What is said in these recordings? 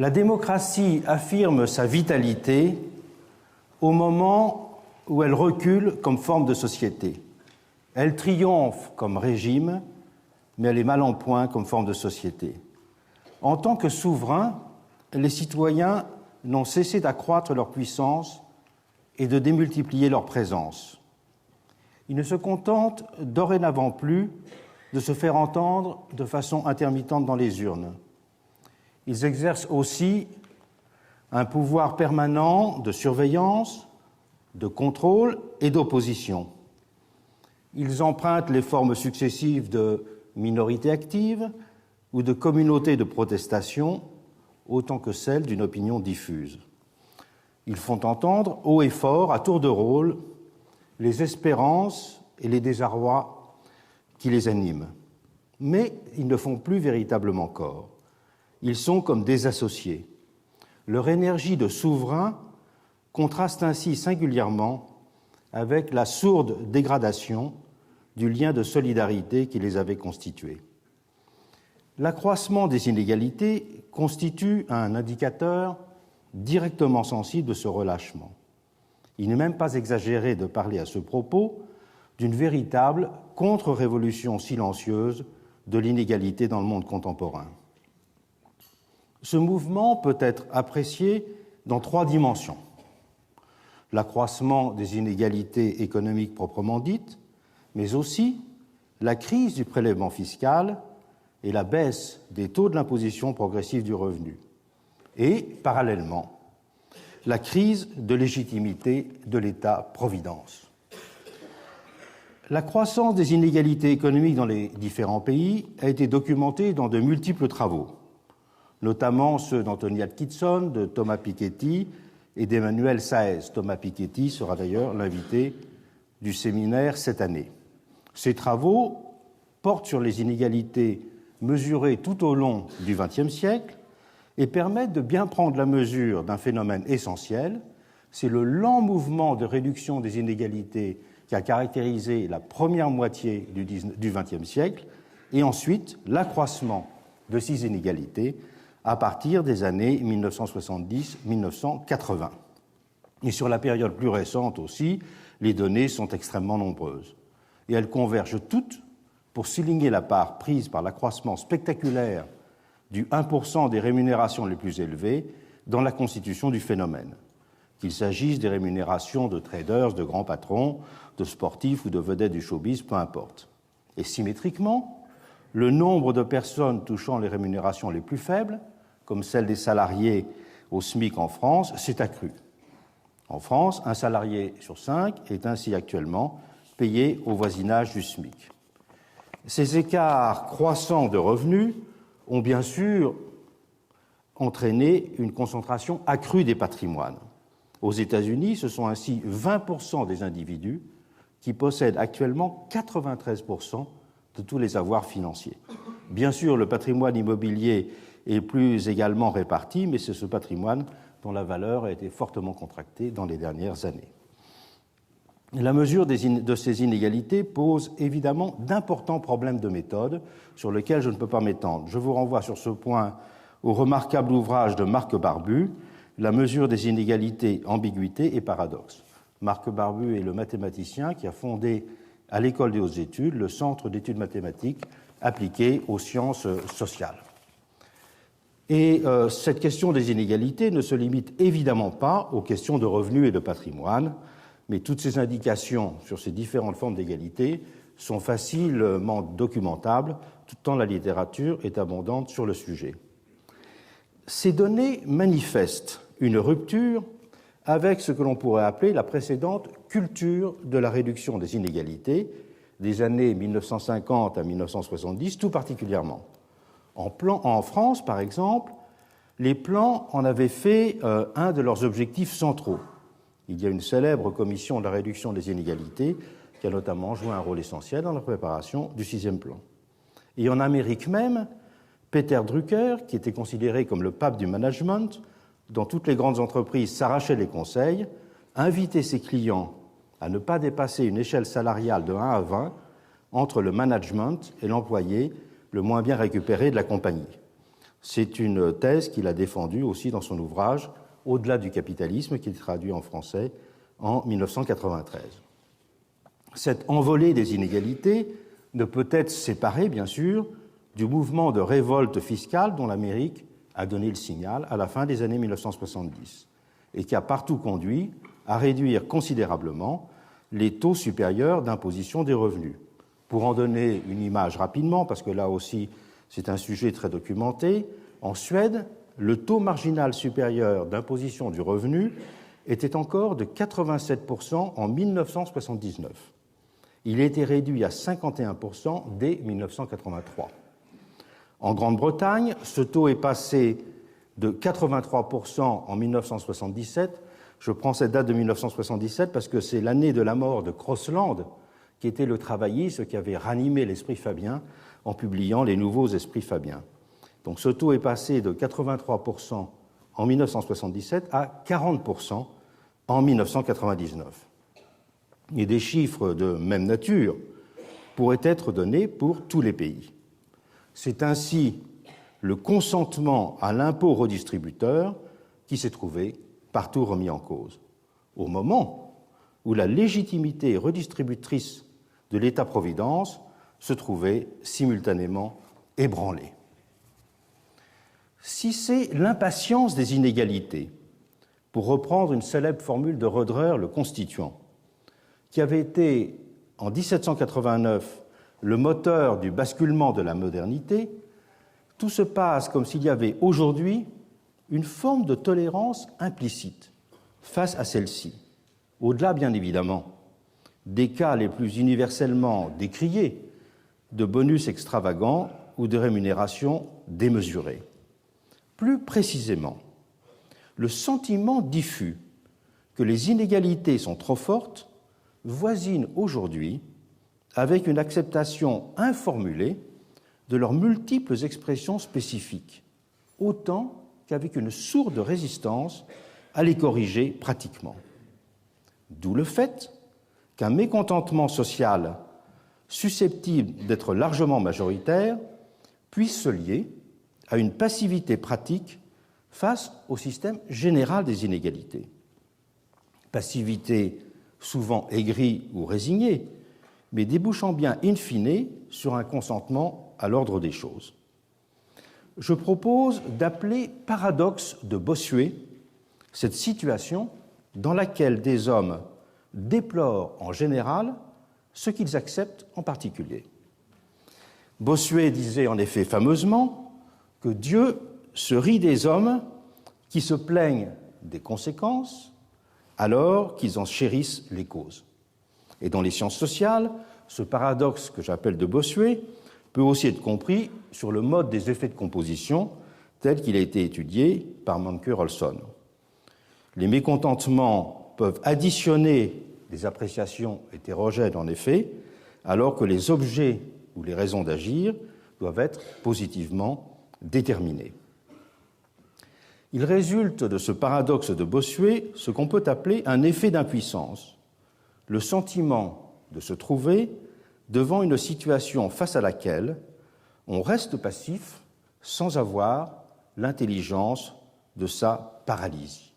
La démocratie affirme sa vitalité au moment où elle recule comme forme de société. Elle triomphe comme régime, mais elle est mal en point comme forme de société. En tant que souverains, les citoyens n'ont cessé d'accroître leur puissance et de démultiplier leur présence. Ils ne se contentent dorénavant plus de se faire entendre de façon intermittente dans les urnes. Ils exercent aussi un pouvoir permanent de surveillance, de contrôle et d'opposition. Ils empruntent les formes successives de minorités actives ou de communautés de protestation, autant que celles d'une opinion diffuse. Ils font entendre haut et fort, à tour de rôle, les espérances et les désarrois qui les animent. Mais ils ne font plus véritablement corps. Ils sont comme désassociés. Leur énergie de souverain contraste ainsi singulièrement avec la sourde dégradation du lien de solidarité qui les avait constitués. L'accroissement des inégalités constitue un indicateur directement sensible de ce relâchement. Il n'est même pas exagéré de parler à ce propos d'une véritable contre-révolution silencieuse de l'inégalité dans le monde contemporain. Ce mouvement peut être apprécié dans 3 dimensions. L'accroissement des inégalités économiques proprement dites, mais aussi la crise du prélèvement fiscal et la baisse des taux de l'imposition progressive du revenu. Et, parallèlement, la crise de légitimité de l'État-providence. La croissance des inégalités économiques dans les différents pays a été documentée dans de multiples travaux, notamment ceux d'Anthony Atkinson, de Thomas Piketty et d'Emmanuel Saez. Thomas Piketty sera d'ailleurs l'invité du séminaire cette année. Ces travaux portent sur les inégalités mesurées tout au long du XXe siècle et permettent de bien prendre la mesure d'un phénomène essentiel. C'est le lent mouvement de réduction des inégalités qui a caractérisé la première moitié du XXe siècle et ensuite l'accroissement de ces inégalités à partir des années 1970-1980. Et sur la période plus récente aussi, les données sont extrêmement nombreuses. Et elles convergent toutes pour souligner la part prise par l'accroissement spectaculaire du 1% des rémunérations les plus élevées dans la constitution du phénomène, qu'il s'agisse des rémunérations de traders, de grands patrons, de sportifs ou de vedettes du showbiz, peu importe. Et symétriquement, le nombre de personnes touchant les rémunérations les plus faibles, comme celle des salariés au SMIC en France, s'est accru. En France, un salarié sur 5 est ainsi actuellement payé au voisinage du SMIC. Ces écarts croissants de revenus ont bien sûr entraîné une concentration accrue des patrimoines. Aux États-Unis, ce sont ainsi 20% des individus qui possèdent actuellement 93% de tous les avoirs financiers. Bien sûr, le patrimoine immobilier est plus également réparti, mais c'est ce patrimoine dont la valeur a été fortement contractée dans les dernières années. La mesure de ces inégalités pose évidemment d'importants problèmes de méthode sur lesquels je ne peux pas m'étendre. Je vous renvoie sur ce point au remarquable ouvrage de Marc Barbu, La mesure des inégalités, ambiguïté et paradoxe. Marc Barbu est le mathématicien qui a fondé à l'École des hautes études le Centre d'études mathématiques appliquées aux sciences sociales. Et cette question des inégalités ne se limite évidemment pas aux questions de revenus et de patrimoine, mais toutes ces indications sur ces différentes formes d'égalité sont facilement documentables, tant la littérature est abondante sur le sujet. Ces données manifestent une rupture avec ce que l'on pourrait appeler la précédente culture de la réduction des inégalités des années 1950 à 1970, tout particulièrement. En France, par exemple, les plans en avaient fait un de leurs objectifs centraux. Il y a une célèbre commission de la réduction des inégalités qui a notamment joué un rôle essentiel dans la préparation du 6e plan. Et en Amérique même, Peter Drucker, qui était considéré comme le pape du management, dont toutes les grandes entreprises s'arrachaient les conseils, invitait ses clients à ne pas dépasser une échelle salariale de 1 à 20 entre le management et l'employé le moins bien récupéré de la compagnie. C'est une thèse qu'il a défendue aussi dans son ouvrage « Au-delà du capitalisme » qui est traduit en français en 1993. Cette envolée des inégalités ne peut être séparée, bien sûr, du mouvement de révolte fiscale dont l'Amérique a donné le signal à la fin des années 1970 et qui a partout conduit à réduire considérablement les taux supérieurs d'imposition des revenus. Pour en donner une image rapidement, parce que là aussi c'est un sujet très documenté, en Suède, le taux marginal supérieur d'imposition du revenu était encore de 87% en 1979. Il a été réduit à 51% dès 1983. En Grande-Bretagne, ce taux est passé de 83% en 1977. Je prends cette date de 1977 parce que c'est l'année de la mort de Crosland, qui était le travailliste qui avait ranimé l'esprit fabien en publiant les nouveaux esprits fabiens. Donc ce taux est passé de 83% en 1977 à 40% en 1999. Et des chiffres de même nature pourraient être donnés pour tous les pays. C'est ainsi le consentement à l'impôt redistributeur qui s'est trouvé partout remis en cause, au moment où la légitimité redistributrice de l'État-providence se trouvait simultanément ébranlée. Si c'est l'impatience des inégalités, pour reprendre une célèbre formule de Roederer, le constituant, qui avait été, en 1789, le moteur du basculement de la modernité, tout se passe comme s'il y avait aujourd'hui une forme de tolérance implicite face à celle-ci, au-delà, bien évidemment, des cas les plus universellement décriés de bonus extravagants ou de rémunérations démesurées. Plus précisément, le sentiment diffus que les inégalités sont trop fortes voisine aujourd'hui avec une acceptation informulée de leurs multiples expressions spécifiques, autant qu'avec une sourde résistance à les corriger pratiquement. D'où le fait qu'un mécontentement social susceptible d'être largement majoritaire puisse se lier à une passivité pratique face au système général des inégalités. Passivité souvent aigrie ou résignée, mais débouchant bien in fine sur un consentement à l'ordre des choses. Je propose d'appeler paradoxe de Bossuet cette situation dans laquelle des hommes déplorent en général ce qu'ils acceptent en particulier. Bossuet disait en effet fameusement que Dieu se rit des hommes qui se plaignent des conséquences alors qu'ils en chérissent les causes. Et dans les sciences sociales, ce paradoxe que j'appelle de Bossuet peut aussi être compris sur le mode des effets de composition tel qu'il a été étudié par Manke-Rolson. Les mécontentements peuvent additionner des appréciations hétérogènes en effet, alors que les objets ou les raisons d'agir doivent être positivement déterminés. Il résulte de ce paradoxe de Bossuet ce qu'on peut appeler un effet d'impuissance, le sentiment de se trouver devant une situation face à laquelle on reste passif sans avoir l'intelligence de sa paralysie.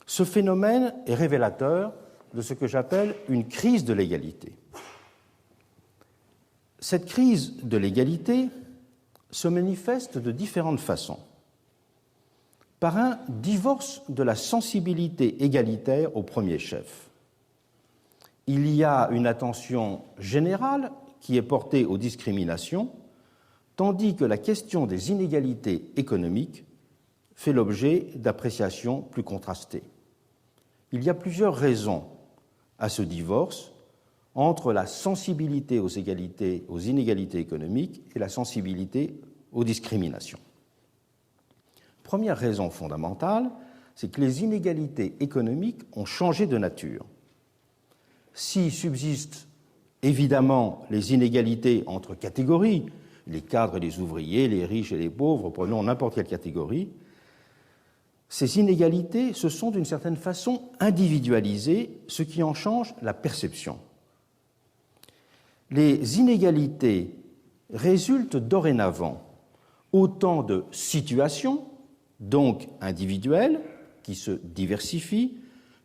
Ce phénomène est révélateur de ce que j'appelle une crise de l'égalité. Cette crise de l'égalité se manifeste de différentes façons. Par un divorce de la sensibilité égalitaire au premier chef. Il y a une attention générale qui est portée aux discriminations, tandis que la question des inégalités économiques fait l'objet d'appréciations plus contrastées. Il y a plusieurs raisons à ce divorce entre la sensibilité aux inégalités économiques et la sensibilité aux discriminations. Première raison fondamentale, c'est que les inégalités économiques ont changé de nature. Si subsistent évidemment les inégalités entre catégories, les cadres et les ouvriers, les riches et les pauvres, prenons n'importe quelle catégorie, ces inégalités se sont d'une certaine façon individualisées, ce qui en change la perception. Les inégalités résultent dorénavant autant de situations, donc individuelles, qui se diversifient,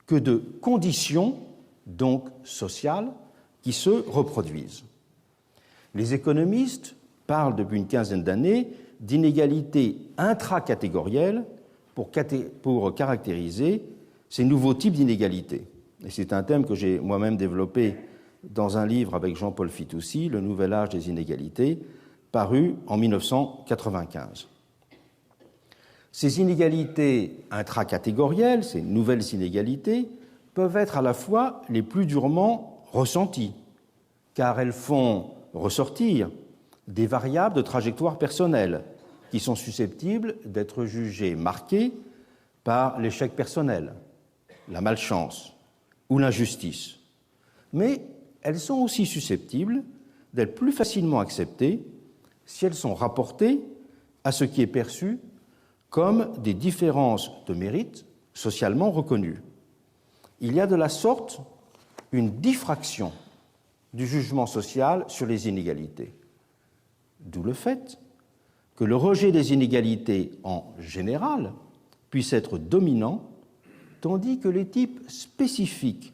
que de conditions, donc sociales, qui se reproduisent. Les économistes parlent depuis une quinzaine d'années d'inégalités intracatégorielles pour caractériser ces nouveaux types d'inégalités. Et c'est un thème que j'ai moi-même développé dans un livre avec Jean-Paul Fitoussi, Le nouvel âge des inégalités, paru en 1995. Ces inégalités intracatégorielles, ces nouvelles inégalités, peuvent être à la fois les plus durement ressenties, car elles font ressortir des variables de trajectoire personnelle qui sont susceptibles d'être jugées marquées par l'échec personnel, la malchance ou l'injustice. Mais elles sont aussi susceptibles d'être plus facilement acceptées si elles sont rapportées à ce qui est perçu comme des différences de mérite socialement reconnues. Il y a de la sorte une diffraction du jugement social sur les inégalités. D'où le fait que le rejet des inégalités en général puisse être dominant, tandis que les types spécifiques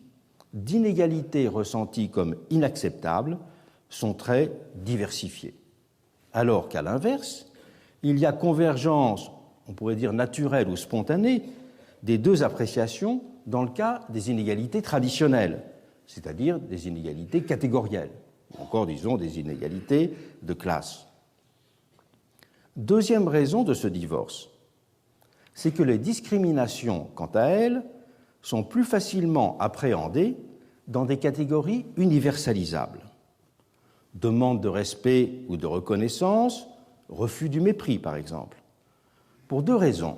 d'inégalités ressenties comme inacceptables sont très diversifiés. Alors qu'à l'inverse, il y a convergence, on pourrait dire naturelle ou spontanée, des deux appréciations dans le cas des inégalités traditionnelles, c'est-à-dire des inégalités catégorielles, ou encore, disons, des inégalités de classe. Deuxième raison de ce divorce, c'est que les discriminations, quant à elles, sont plus facilement appréhendées dans des catégories universalisables. Demande de respect ou de reconnaissance, refus du mépris, par exemple. Pour deux raisons.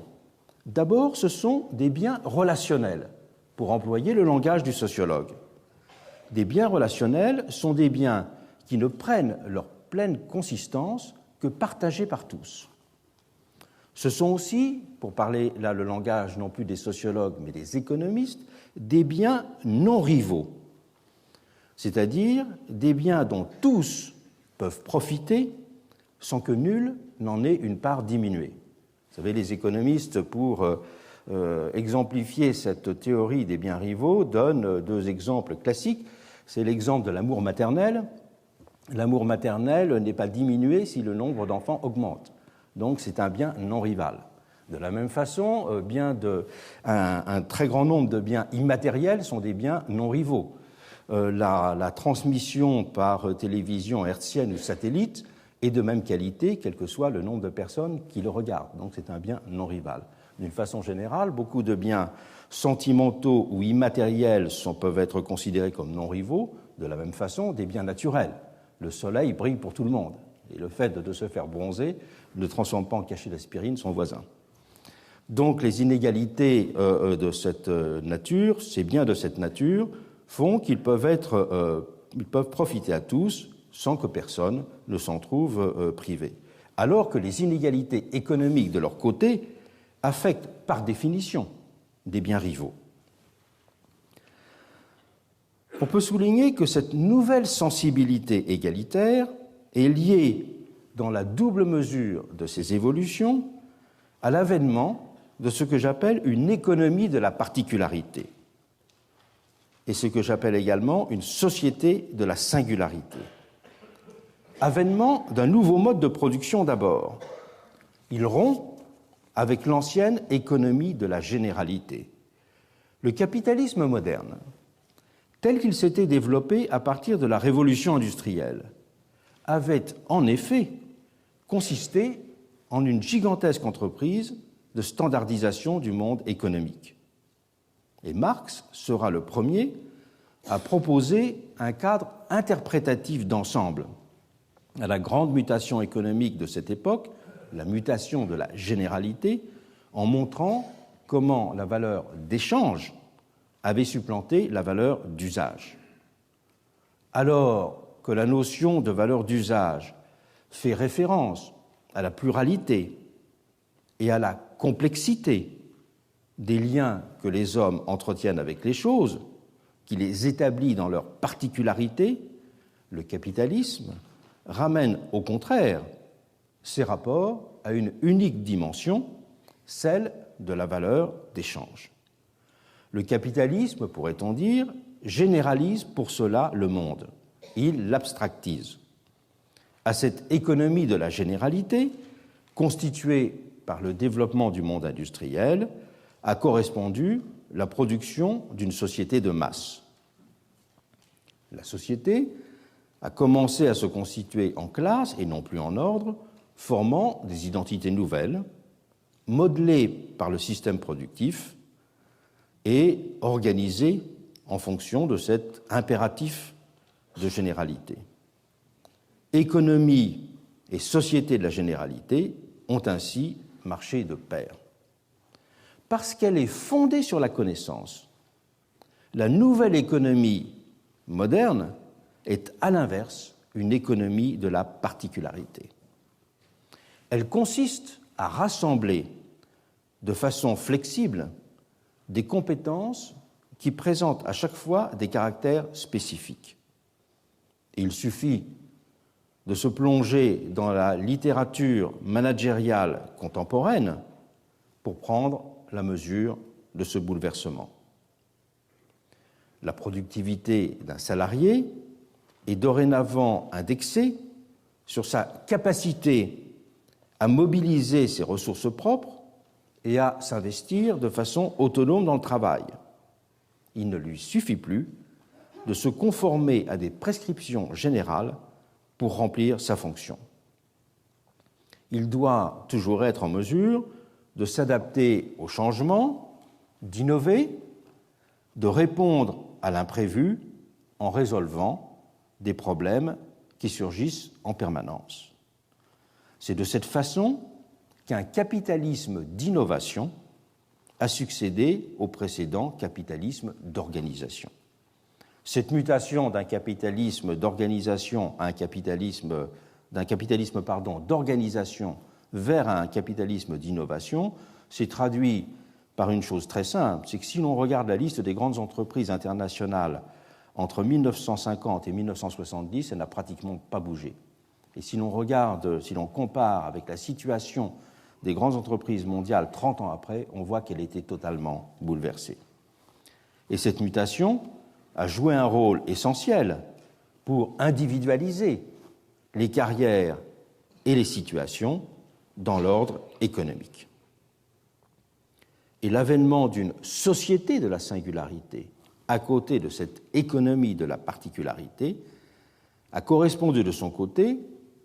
D'abord, ce sont des biens relationnels, pour employer le langage du sociologue. Des biens relationnels sont des biens qui ne prennent leur pleine consistance que partagés par tous. Ce sont aussi, pour parler là le langage non plus des sociologues mais des économistes, des biens non rivaux, c'est-à-dire des biens dont tous peuvent profiter sans que nul n'en ait une part diminuée. Vous savez, les économistes, pour exemplifier cette théorie des biens rivaux, donnent deux exemples classiques. C'est l'exemple de l'amour maternel. L'amour maternel n'est pas diminué si le nombre d'enfants augmente. Donc c'est un bien non rival. De la même façon, un très grand nombre de biens immatériels sont des biens non rivaux. La transmission par télévision hertzienne ou satellite est de même qualité, quel que soit le nombre de personnes qui le regardent. Donc c'est un bien non rival. D'une façon générale, beaucoup de biens sentimentaux ou immatériels peuvent être considérés comme non rivaux. De la même façon, des biens naturels. Le soleil brille pour tout le monde. Et le fait de se faire bronzer ne transforme pas en cachet d'aspirine son voisin. Donc les inégalités de cette nature, ces biens de cette nature, font qu'ils peuvent profiter à tous sans que personne ne s'en trouve privé. Alors que les inégalités économiques de leur côté affectent par définition des biens rivaux. On peut souligner que cette nouvelle sensibilité égalitaire est liée, dans la double mesure de ces évolutions, à l'avènement de ce que j'appelle une économie de la particularité et ce que j'appelle également une société de la singularité. Avènement d'un nouveau mode de production d'abord. Il rompt avec l'ancienne économie de la généralité. Le capitalisme moderne, tel qu'il s'était développé à partir de la révolution industrielle, avait en effet consisté en une gigantesque entreprise de standardisation du monde économique. Et Marx sera le premier à proposer un cadre interprétatif d'ensemble à la grande mutation économique de cette époque, la mutation de la généralité, en montrant comment la valeur d'échange avait supplanté la valeur d'usage. Alors que la notion de valeur d'usage fait référence à la pluralité et à la complexité des liens que les hommes entretiennent avec les choses, qui les établit dans leur particularité, le capitalisme ramène au contraire ces rapports à une unique dimension, celle de la valeur d'échange. Le capitalisme, pourrait-on dire, généralise pour cela le monde. Il l'abstractise. À cette économie de la généralité, constituée par le développement du monde industriel, a correspondu la production d'une société de masse. La société a commencé à se constituer en classes et non plus en ordre, formant des identités nouvelles, modelées par le système productif et organisées en fonction de cet impératif de généralité. Économie et société de la généralité ont ainsi marché de pair. Parce qu'elle est fondée sur la connaissance, la nouvelle économie moderne est à l'inverse une économie de la particularité. Elle consiste à rassembler de façon flexible des compétences qui présentent à chaque fois des caractères spécifiques. Il suffit de se plonger dans la littérature managériale contemporaine pour prendre la mesure de ce bouleversement. La productivité d'un salarié est dorénavant indexée sur sa capacité à mobiliser ses ressources propres et à s'investir de façon autonome dans le travail. Il ne lui suffit plus de se conformer à des prescriptions générales pour remplir sa fonction. Il doit toujours être en mesure de s'adapter aux changements, d'innover, de répondre à l'imprévu en résolvant des problèmes qui surgissent en permanence. C'est de cette façon qu'un capitalisme d'innovation a succédé au précédent capitalisme d'organisation. Cette mutation d'un capitalisme d'organisation à d'un capitalisme d'organisation vers un capitalisme d'innovation s'est traduit par une chose très simple, c'est que si l'on regarde la liste des grandes entreprises internationales entre 1950 et 1970, elle n'a pratiquement pas bougé. Et si l'on compare avec la situation des grandes entreprises mondiales 30 ans après, on voit qu'elle était totalement bouleversée. Et cette mutation a joué un rôle essentiel pour individualiser les carrières et les situations dans l'ordre économique. Et l'avènement d'une société de la singularité à côté de cette économie de la particularité a correspondu de son côté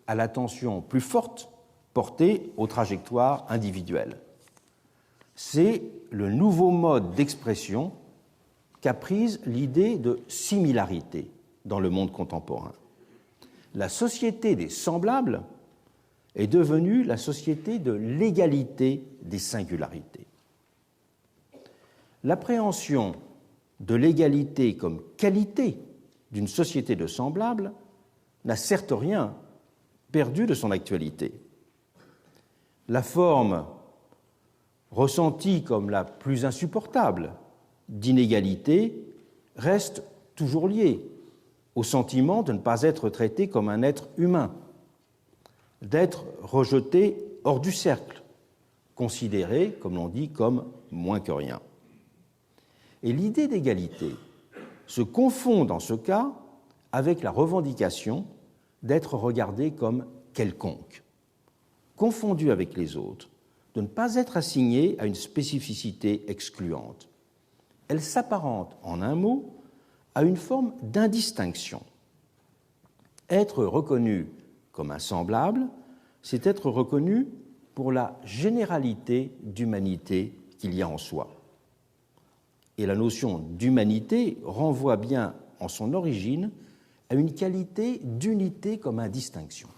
à l'attention plus forte portée aux trajectoires individuelles. C'est le nouveau mode d'expression qu'a prise l'idée de similarité dans le monde contemporain. La société des semblables est devenue la société de l'égalité des singularités. L'appréhension de l'égalité comme qualité d'une société de semblables n'a certes rien perdu de son actualité. La forme ressentie comme la plus insupportable d'inégalité reste toujours liée au sentiment de ne pas être traité comme un être humain, d'être rejeté hors du cercle, considéré, comme l'on dit, comme moins que rien. Et l'idée d'égalité se confond dans ce cas avec la revendication d'être regardé comme quelconque, confondu avec les autres, de ne pas être assigné à une spécificité excluante. Elle s'apparente, en un mot, à une forme d'indistinction. Être reconnu comme un semblable, c'est être reconnu pour la généralité d'humanité qu'il y a en soi. Et la notion d'humanité renvoie bien en son origine à une qualité d'unité comme indistinction.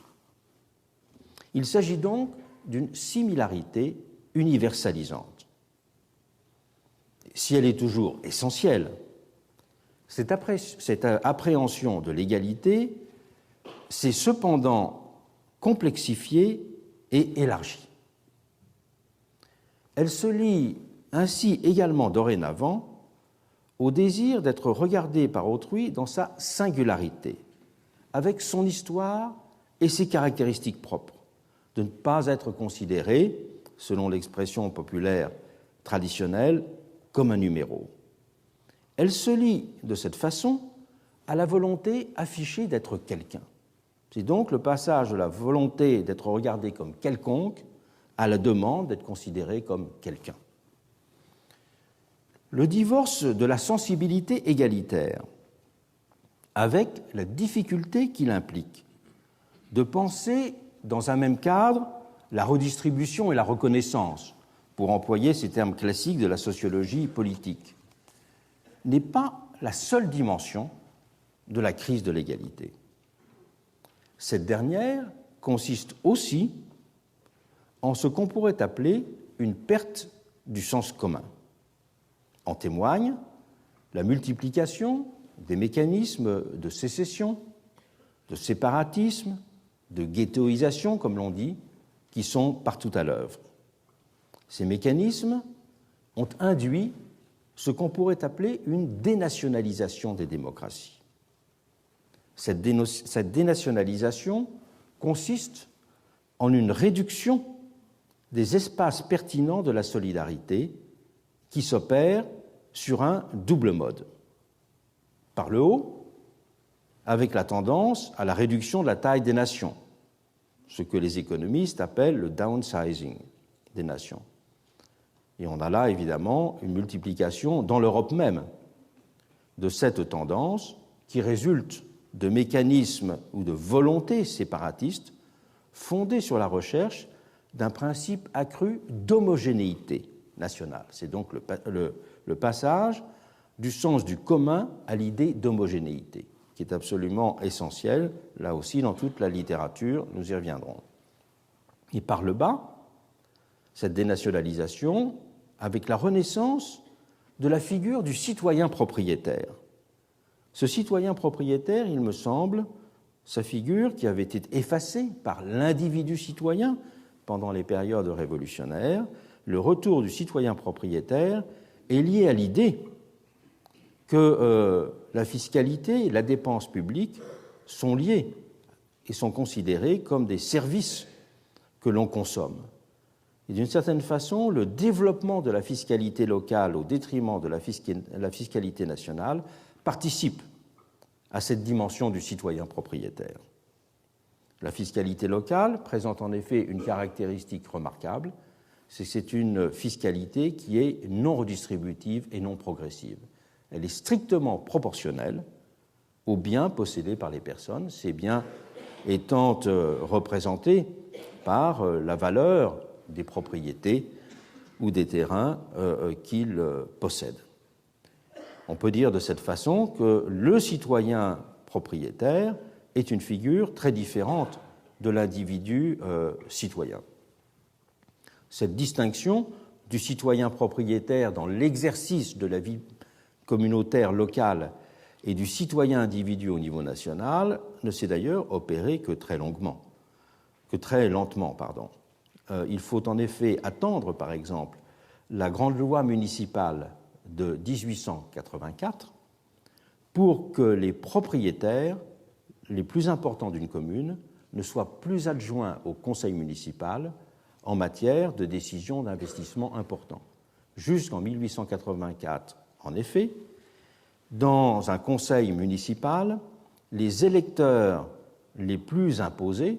Il s'agit donc d'une similarité universalisante. Si elle est toujours essentielle, cette appréhension de l'égalité s'est cependant complexifiée et élargie. Elle se lie ainsi également dorénavant au désir d'être regardé par autrui dans sa singularité, avec son histoire et ses caractéristiques propres, de ne pas être considéré, selon l'expression populaire traditionnelle, comme un numéro. Elle se lie de cette façon à la volonté affichée d'être quelqu'un. C'est donc le passage de la volonté d'être regardé comme quelconque à la demande d'être considéré comme quelqu'un. Le divorce de la sensibilité égalitaire, avec la difficulté qu'il implique de penser dans un même cadre la redistribution et la reconnaissance, pour employer ces termes classiques de la sociologie politique, n'est pas la seule dimension de la crise de l'égalité. Cette dernière consiste aussi en ce qu'on pourrait appeler une perte du sens commun. En témoigne la multiplication des mécanismes de sécession, de séparatisme, de ghettoisation, comme l'on dit, qui sont partout à l'œuvre. Ces mécanismes ont induit ce qu'on pourrait appeler une dénationalisation des démocraties. Cette dénationalisation consiste en une réduction des espaces pertinents de la solidarité qui s'opère sur un double mode. Par le haut, avec la tendance à la réduction de la taille des nations, ce que les économistes appellent le downsizing des nations. Et on a là, évidemment, une multiplication dans l'Europe même de cette tendance qui résulte de mécanismes ou de volontés séparatistes fondés sur la recherche d'un principe accru d'homogénéité nationale. C'est donc le passage du sens du commun à l'idée d'homogénéité, qui est absolument essentiel, là aussi dans toute la littérature, nous y reviendrons. Et par le bas, cette dénationalisation, avec la renaissance de la figure du citoyen propriétaire. Ce citoyen propriétaire, il me semble, sa figure qui avait été effacée par l'individu citoyen pendant les périodes révolutionnaires, le retour du citoyen propriétaire est lié à l'idée que la fiscalité et la dépense publique sont liées et sont considérées comme des services que l'on consomme. Et d'une certaine façon, le développement de la fiscalité locale au détriment de la fiscalité nationale participe à cette dimension du citoyen propriétaire. La fiscalité locale présente en effet une caractéristique remarquable, c'est que c'est une fiscalité qui est non redistributive et non progressive. Elle est strictement proportionnelle aux biens possédés par les personnes, ces biens étant représentés par la valeur des propriétés ou des terrains qu'ils possèdent. On peut dire de cette façon que le citoyen propriétaire est une figure très différente de l'individu citoyen. Cette distinction du citoyen propriétaire dans l'exercice de la vie communautaire locale et du citoyen individu au niveau national ne s'est d'ailleurs opérée que très lentement. Il faut en effet attendre, par exemple, la grande loi municipale de 1884 pour que les propriétaires les plus importants d'une commune ne soient plus adjoints au conseil municipal en matière de décisions d'investissement importants. Jusqu'en 1884, en effet, dans un conseil municipal, les électeurs les plus imposés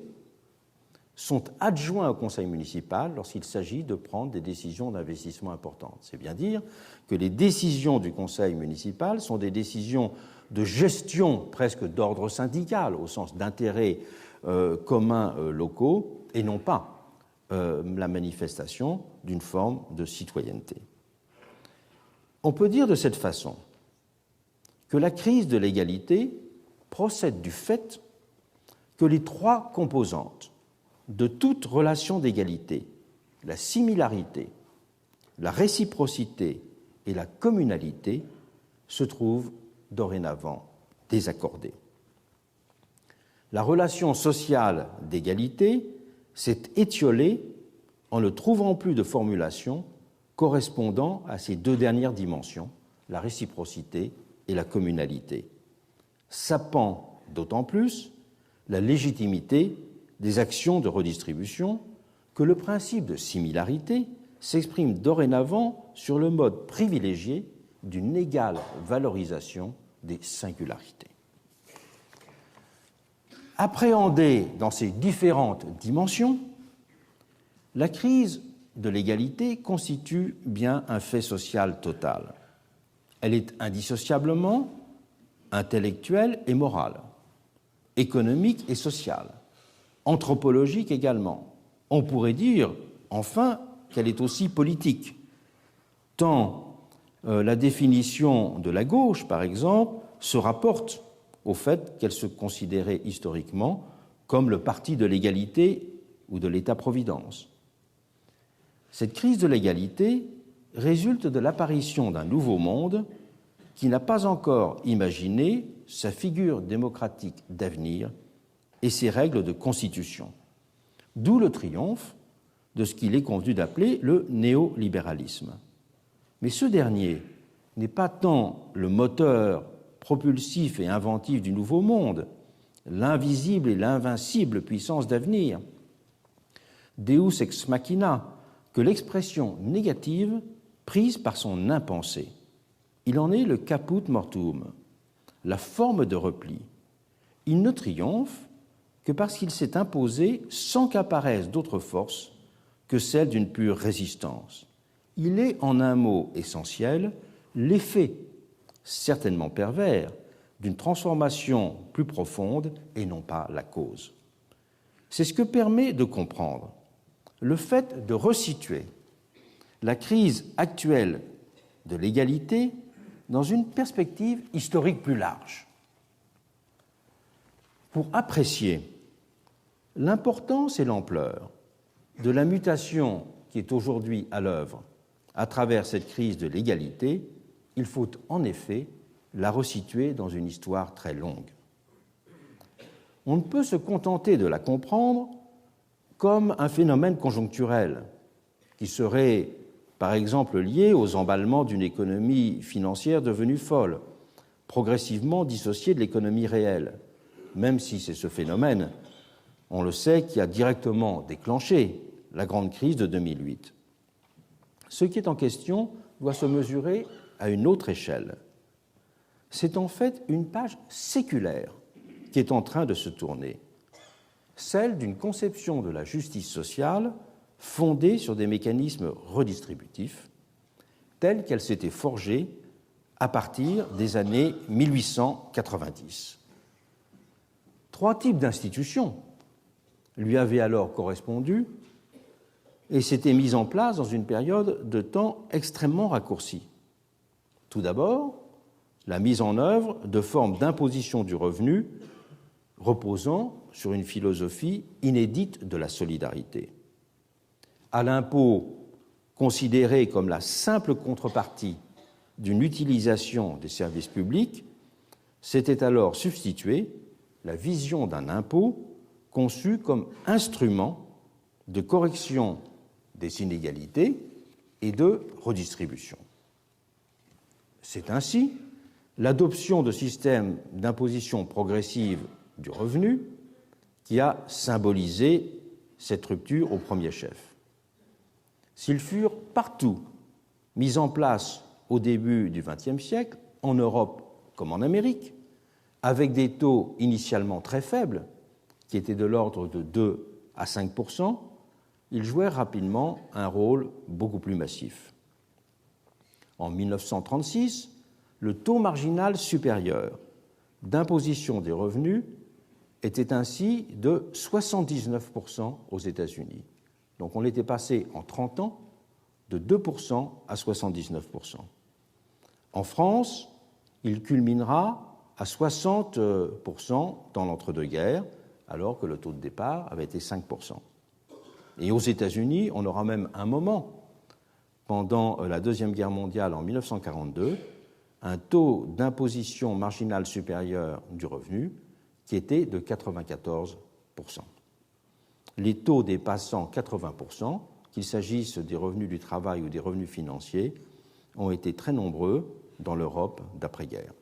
sont adjoints au conseil municipal lorsqu'il s'agit de prendre des décisions d'investissement importantes. C'est bien dire que les décisions du conseil municipal sont des décisions de gestion presque d'ordre syndical, au sens d'intérêts communs locaux, et non pas la manifestation d'une forme de citoyenneté. On peut dire de cette façon que la crise de l'égalité procède du fait que les trois composantes de toute relation d'égalité, la similarité, la réciprocité et la communalité, se trouvent dorénavant désaccordées. La relation sociale d'égalité s'est étiolée en ne trouvant plus de formulation correspondant à ces deux dernières dimensions, la réciprocité et la communalité, sapant d'autant plus la légitimité des actions de redistribution que le principe de similarité s'exprime dorénavant sur le mode privilégié d'une égale valorisation des singularités. Appréhendée dans ses différentes dimensions, la crise de l'égalité constitue bien un fait social total. Elle est indissociablement intellectuelle et morale, économique et sociale, anthropologique également. On pourrait dire, enfin, qu'elle est aussi politique, tant la définition de la gauche, par exemple, se rapporte au fait qu'elle se considérait historiquement comme le parti de l'égalité ou de l'État-providence. Cette crise de l'égalité résulte de l'apparition d'un nouveau monde qui n'a pas encore imaginé sa figure démocratique d'avenir et ses règles de constitution. D'où le triomphe de ce qu'il est convenu d'appeler le néolibéralisme. Mais ce dernier n'est pas tant le moteur propulsif et inventif du nouveau monde, l'invisible et l'invincible puissance d'avenir, Deus ex machina, que l'expression négative prise par son impensé. Il en est le caput mortuum, la forme de repli. Il ne triomphe que parce qu'il s'est imposé sans qu'apparaissent d'autres forces que celle d'une pure résistance. Il est, en un mot essentiel, l'effet, certainement pervers, d'une transformation plus profonde et non pas la cause. C'est ce que permet de comprendre le fait de resituer la crise actuelle de l'égalité dans une perspective historique plus large. Pour apprécier l'importance et l'ampleur de la mutation qui est aujourd'hui à l'œuvre à travers cette crise de l'égalité, il faut en effet la resituer dans une histoire très longue. On ne peut se contenter de la comprendre comme un phénomène conjoncturel qui serait, par exemple, lié aux emballements d'une économie financière devenue folle, progressivement dissociée de l'économie réelle, même si c'est ce phénomène, on le sait, qui a directement déclenché la grande crise de 2008. Ce qui est en question doit se mesurer à une autre échelle. C'est en fait une page séculaire qui est en train de se tourner, celle d'une conception de la justice sociale fondée sur des mécanismes redistributifs, telle qu'elle s'était forgée à partir des années 1890. 3 types d'institutions lui avaient alors correspondu et s'étaient mises en place dans une période de temps extrêmement raccourcie. Tout d'abord, la mise en œuvre de formes d'imposition du revenu reposant sur une philosophie inédite de la solidarité. À l'impôt considéré comme la simple contrepartie d'une utilisation des services publics, s'était alors substituée la vision d'un impôt conçu comme instrument de correction des inégalités et de redistribution. C'est ainsi l'adoption de systèmes d'imposition progressive du revenu qui a symbolisé cette rupture au premier chef. S'ils furent partout mis en place au début du XXe siècle, en Europe comme en Amérique, avec des taux initialement très faibles, qui étaient de l'ordre de 2 à 5%, ils jouèrent rapidement un rôle beaucoup plus massif. En 1936, le taux marginal supérieur d'imposition des revenus était ainsi de 79% aux États-Unis. Donc on était passé en 30 ans de 2% à 79%. En France, il culminera à 60% dans l'entre-deux-guerres, alors que le taux de départ avait été 5%. Et aux États-Unis, on aura même un moment, pendant la Deuxième Guerre mondiale en 1942, un taux d'imposition marginale supérieure du revenu qui était de 94%. Les taux dépassant 80%, qu'il s'agisse des revenus du travail ou des revenus financiers, ont été très nombreux dans l'Europe d'après-guerre.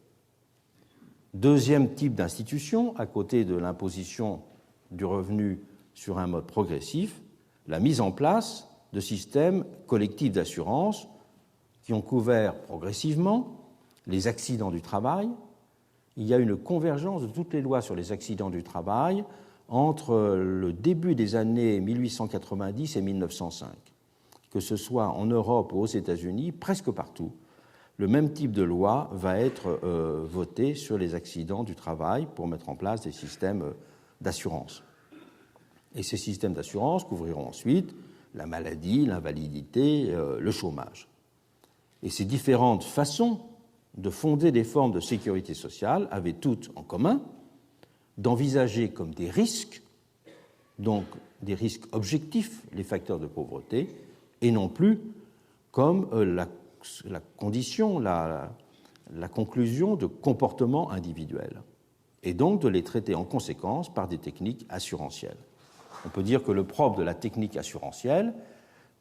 Deuxième type d'institution, à côté de l'imposition du revenu sur un mode progressif la mise en place de systèmes collectifs d'assurance qui ont couvert progressivement les accidents du travail. Il y a une convergence de toutes les lois sur les accidents du travail entre le début des années 1890 et 1905. Que ce soit en Europe ou aux États-Unis, presque partout, le même type de loi va être voté sur les accidents du travail pour mettre en place des systèmes d'assurance. Et ces systèmes d'assurance couvriront ensuite la maladie, l'invalidité, le chômage. Et ces différentes façons de fonder des formes de sécurité sociale avaient toutes en commun d'envisager comme des risques, donc des risques objectifs, les facteurs de pauvreté, et non plus comme la condition, la conclusion de comportements individuels, et donc de les traiter en conséquence par des techniques assurantielles. On peut dire que le propre de la technique assurantielle,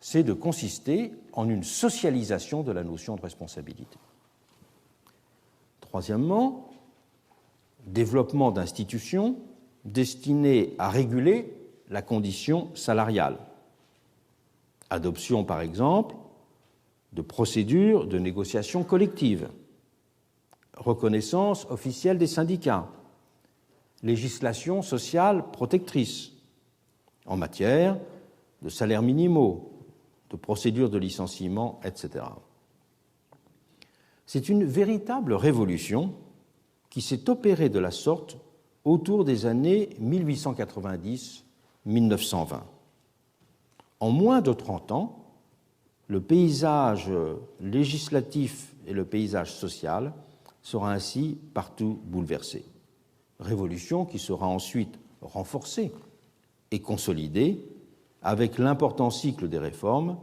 c'est de consister en une socialisation de la notion de responsabilité. Troisièmement, développement d'institutions destinées à réguler la condition salariale. Adoption, par exemple, de procédures de négociation collective, reconnaissance officielle des syndicats, législation sociale protectrice en matière de salaires minimaux, de procédures de licenciement, etc. C'est une véritable révolution qui s'est opérée de la sorte autour des années 1890-1920. En moins de 30 ans, le paysage législatif et le paysage social sera ainsi partout bouleversé. Révolution qui sera ensuite renforcée et consolidée avec l'important cycle des réformes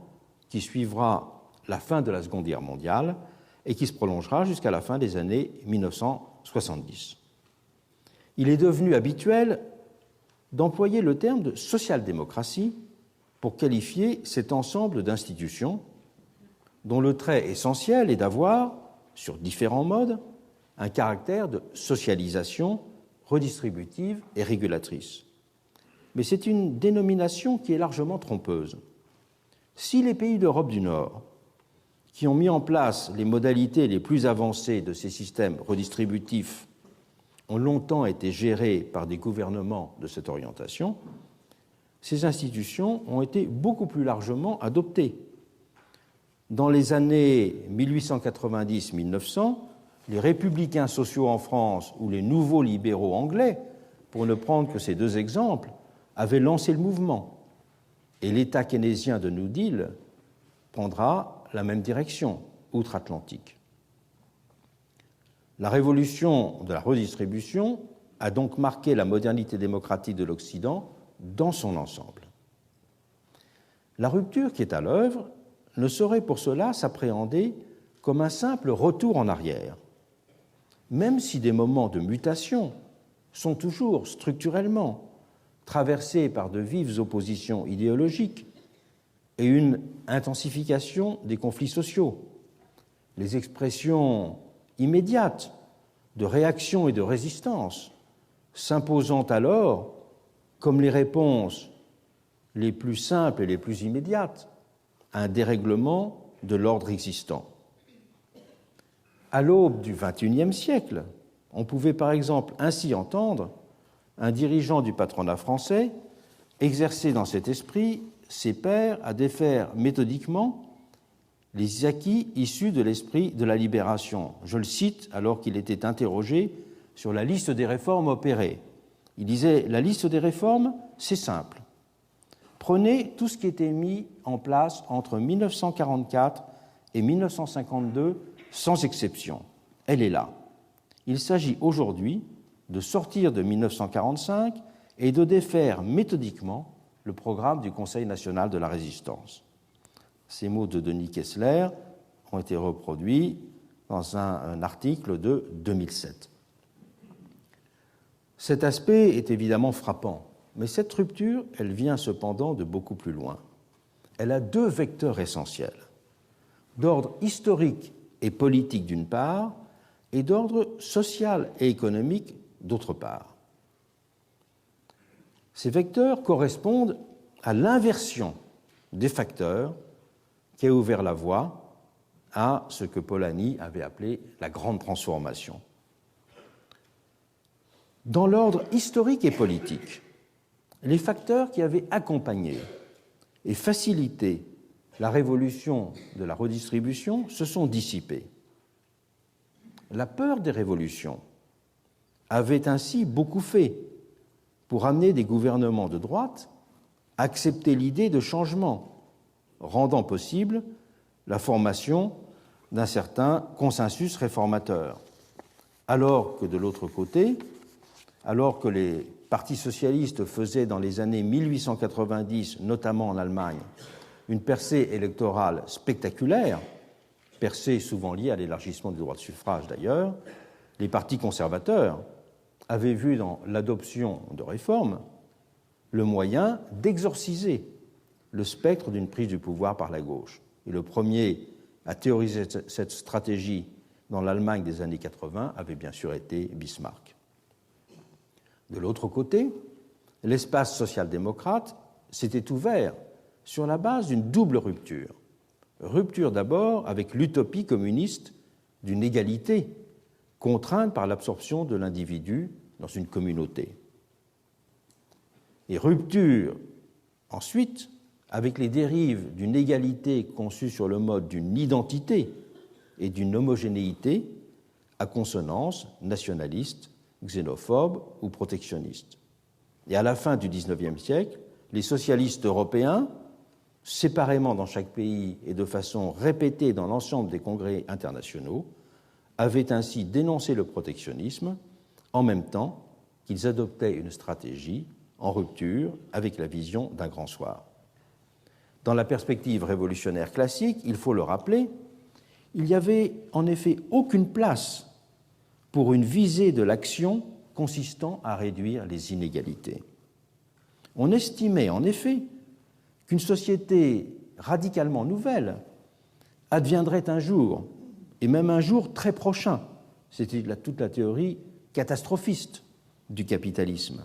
qui suivra la fin de la Seconde Guerre mondiale et qui se prolongera jusqu'à la fin des années 1970. Il est devenu habituel d'employer le terme de social-démocratie pour qualifier cet ensemble d'institutions dont le trait essentiel est d'avoir, sur différents modes, un caractère de socialisation redistributive et régulatrice. Mais c'est une dénomination qui est largement trompeuse. Si les pays d'Europe du Nord, qui ont mis en place les modalités les plus avancées de ces systèmes redistributifs, ont longtemps été gérés par des gouvernements de cette orientation, ces institutions ont été beaucoup plus largement adoptées. Dans les années 1890-1900, les républicains sociaux en France ou les nouveaux libéraux anglais, pour ne prendre que ces deux exemples, avaient lancé le mouvement. Et l'État keynésien de New Deal prendra la même direction, outre-Atlantique. La révolution de la redistribution a donc marqué la modernité démocratique de l'Occident dans son ensemble. La rupture qui est à l'œuvre ne saurait pour cela s'appréhender comme un simple retour en arrière, même si des moments de mutation sont toujours structurellement traversés par de vives oppositions idéologiques et une intensification des conflits sociaux. Les expressions immédiates de réaction et de résistance s'imposant alors comme les réponses les plus simples et les plus immédiates à un dérèglement de l'ordre existant. À l'aube du XXIe siècle, on pouvait par exemple ainsi entendre un dirigeant du patronat français exercer dans cet esprit ses pairs à défaire méthodiquement les acquis issus de l'esprit de la libération. Je le cite alors qu'il était interrogé sur la liste des réformes opérées. Il disait « La liste des réformes, c'est simple. Prenez tout ce qui était mis en place entre 1944 et 1952, sans exception. Elle est là. Il s'agit aujourd'hui de sortir de 1945 et de défaire méthodiquement le programme du Conseil national de la résistance. » Ces mots de Denis Kessler ont été reproduits dans un article de 2007. Cet aspect est évidemment frappant, mais cette rupture, elle vient cependant de beaucoup plus loin. Elle a deux vecteurs essentiels, d'ordre historique et politique d'une part, et d'ordre social et économique d'autre part. Ces vecteurs correspondent à l'inversion des facteurs qui a ouvert la voie à ce que Polanyi avait appelé la grande transformation. Dans l'ordre historique et politique, les facteurs qui avaient accompagné et facilité la révolution de la redistribution se sont dissipés. La peur des révolutions avait ainsi beaucoup fait pour amener des gouvernements de droite à accepter l'idée de changement, rendant possible la formation d'un certain consensus réformateur. Alors que de l'autre côté, alors que les partis socialistes faisaient dans les années 1890, notamment en Allemagne, une percée électorale spectaculaire, percée souvent liée à l'élargissement du droit de suffrage d'ailleurs, les partis conservateurs avaient vu dans l'adoption de réformes le moyen d'exorciser le spectre d'une prise du pouvoir par la gauche. Et le premier à théoriser cette stratégie dans l'Allemagne des années 80 avait bien sûr été Bismarck. De l'autre côté, l'espace social-démocrate s'était ouvert sur la base d'une double rupture. Rupture d'abord avec l'utopie communiste d'une égalité contrainte par l'absorption de l'individu dans une communauté. Et rupture ensuite avec les dérives d'une égalité conçue sur le mode d'une identité et d'une homogénéité à consonance nationaliste, xénophobe ou protectionniste. Et à la fin du XIXe siècle, les socialistes européens, séparément dans chaque pays et de façon répétée dans l'ensemble des congrès internationaux, avaient ainsi dénoncé le protectionnisme en même temps qu'ils adoptaient une stratégie en rupture avec la vision d'un grand soir. Dans la perspective révolutionnaire classique, il faut le rappeler, il n'y avait en effet aucune place pour une visée de l'action consistant à réduire les inégalités. On estimait en effet qu'une société radicalement nouvelle adviendrait un jour, et même un jour très prochain. C'était toute la théorie catastrophiste du capitalisme.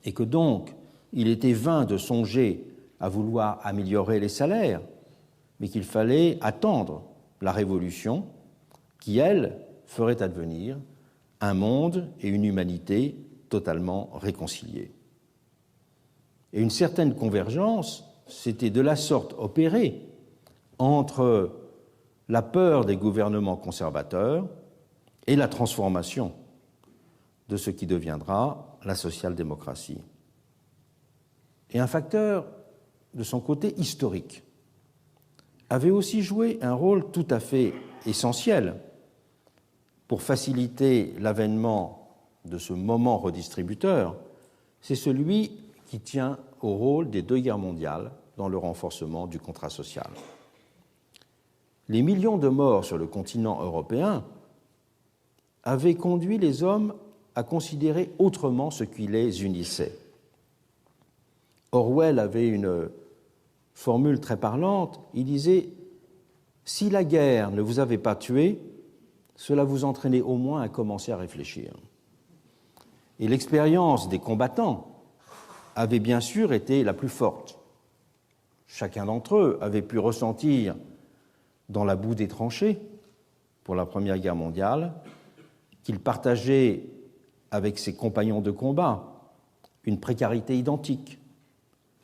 Et que donc, il était vain de songer à vouloir améliorer les salaires, mais qu'il fallait attendre la révolution qui, elle, ferait advenir un monde et une humanité totalement réconciliés. Et une certaine convergence s'était de la sorte opérée entre la peur des gouvernements conservateurs et la transformation de ce qui deviendra la social-démocratie. Et un facteur, de son côté historique, avait aussi joué un rôle tout à fait essentiel pour faciliter l'avènement de ce moment redistributeur, c'est celui qui tient au rôle des deux guerres mondiales dans le renforcement du contrat social. Les millions de morts sur le continent européen avaient conduit les hommes à considérer autrement ce qui les unissait. Orwell avait une formule très parlante, il disait « Si la guerre ne vous avait pas tué, cela vous entraînait au moins à commencer à réfléchir. » Et l'expérience des combattants avait bien sûr été la plus forte. Chacun d'entre eux avait pu ressentir dans la boue des tranchées, pour la Première Guerre mondiale, qu'il partageait avec ses compagnons de combat une précarité identique,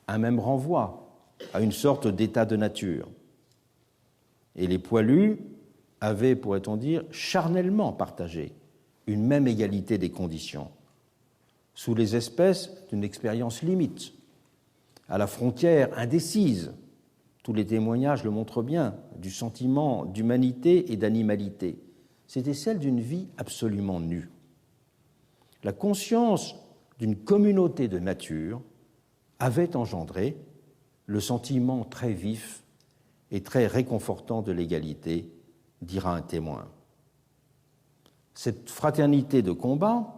un même renvoi à une sorte d'état de nature. Et les poilus avaient, pourrait-on dire, charnellement partagé une même égalité des conditions, sous les espèces d'une expérience limite, à la frontière indécise, tous les témoignages le montrent bien, du sentiment d'humanité et d'animalité. C'était celle d'une vie absolument nue. La conscience d'une communauté de nature avait engendré le sentiment très vif et très réconfortant de l'égalité, dira un témoin. Cette fraternité de combat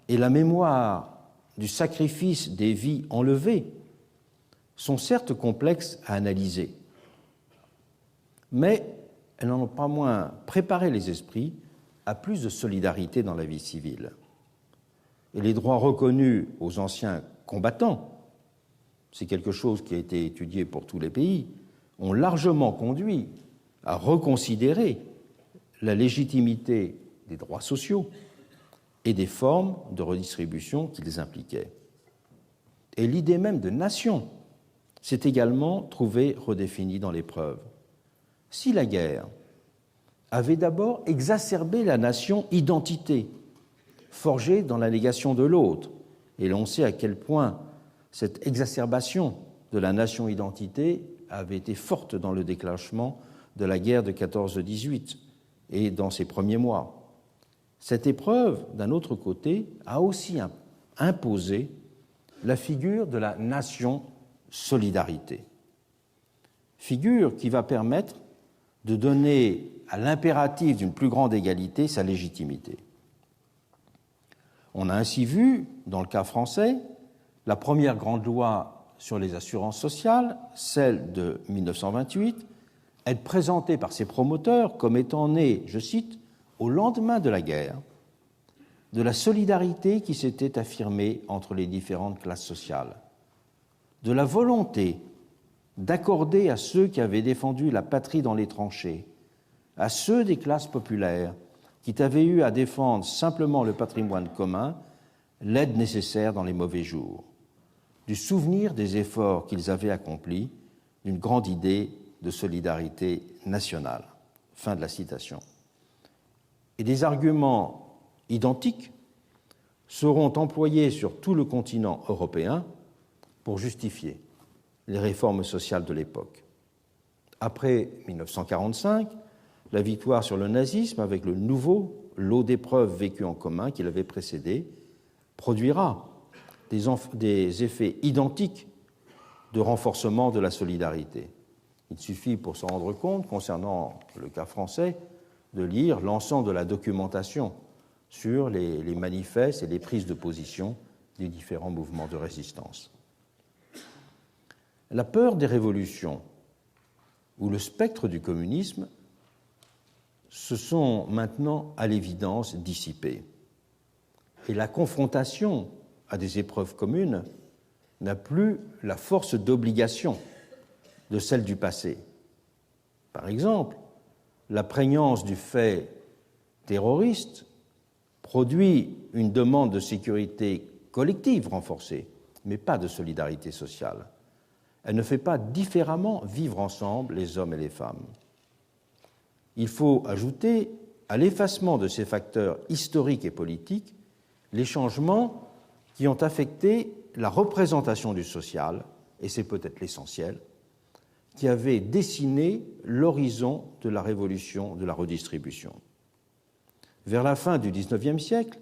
et la mémoire du sacrifice des vies enlevées sont certes complexes à analyser, mais elles n'en ont pas moins préparé les esprits à plus de solidarité dans la vie civile. Et les droits reconnus aux anciens combattants, c'est quelque chose qui a été étudié pour tous les pays, ont largement conduit à reconsidérer la légitimité des droits sociaux et des formes de redistribution qu'ils impliquaient. Et l'idée même de nation s'est également trouvée redéfinie dans l'épreuve. Si la guerre avait d'abord exacerbé la nation-identité, forgée dans la négation de l'autre, et l'on sait à quel point cette exacerbation de la nation-identité avait été forte dans le déclenchement de la guerre de 14-18 et dans ses premiers mois. Cette épreuve, d'un autre côté, a aussi imposé la figure de la nation-solidarité, figure qui va permettre de donner à l'impératif d'une plus grande égalité sa légitimité. On a ainsi vu, dans le cas français, la première grande loi sur les assurances sociales, celle de 1928, être présentée par ses promoteurs comme étant née, je cite, « au lendemain de la guerre, de la solidarité qui s'était affirmée entre les différentes classes sociales, de la volonté d'accorder à ceux qui avaient défendu la patrie dans les tranchées, à ceux des classes populaires qui avaient eu à défendre simplement le patrimoine commun, l'aide nécessaire dans les mauvais jours, du souvenir des efforts qu'ils avaient accomplis, d'une grande idée de solidarité nationale. » Fin de la citation. Et des arguments identiques seront employés sur tout le continent européen pour justifier les réformes sociales de l'époque. Après 1945, la victoire sur le nazisme, avec le nouveau lot d'épreuves vécues en commun qui l'avait précédé, produira des effets identiques de renforcement de la solidarité. Il suffit, pour s'en rendre compte, concernant le cas français, de lire l'ensemble de la documentation sur les manifestes et les prises de position des différents mouvements de résistance. La peur des révolutions ou le spectre du communisme se sont maintenant à l'évidence dissipés. Et la confrontation à des épreuves communes n'a plus la force d'obligation de celle du passé. Par exemple, la prégnance du fait terroriste produit une demande de sécurité collective renforcée, mais pas de solidarité sociale. Elle ne fait pas différemment vivre ensemble les hommes et les femmes. Il faut ajouter à l'effacement de ces facteurs historiques et politiques les changements qui ont affecté la représentation du social, et c'est peut-être l'essentiel, qui avait dessiné l'horizon de la révolution de la redistribution. Vers la fin du XIXe siècle,